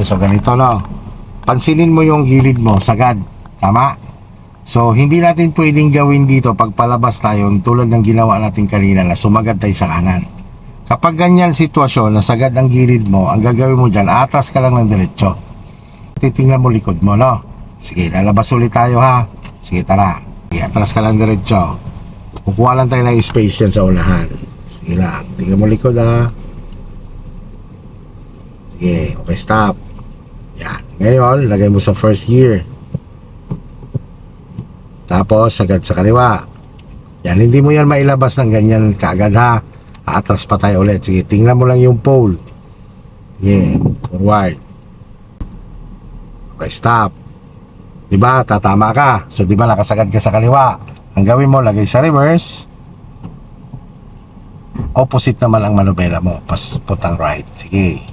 Okay, so ganito no. Pansinin mo yung gilid mo, sagad. Tama? So, hindi natin pwedeng gawin dito pag palabas tayo tulad ng ginawa natin kanina na sumagad tayo sa kanan. Kapag ganyan sitwasyon na sagad ang gilid mo, ang gagawin mo dyan, atras ka lang ng diretso. Titingnan mo likod mo, no? Sige, lalabas ulit tayo ha. Sige, tara. Sige, atras ka lang diretso. Kukuha lang tayo ng space yan sa unahan. Sige lang, tingnan mo likod ha. Sige, okay, stop. Yan. Ngayon, lagay mo sa first gear. Tapos, sagad sa kaliwa. Yan, hindi mo yan mailabas ng ganyan kaagad ha. Atras pa tayo ulit. Sige, tingnan mo lang yung pole. Sige, forward. Okay, stop. Diba, tatama ka. So, diba, nakasagad ka sa kaliwa. Ang gawin mo, lagay sa reverse. Opposite naman ang manubela mo. Putang right. Sige.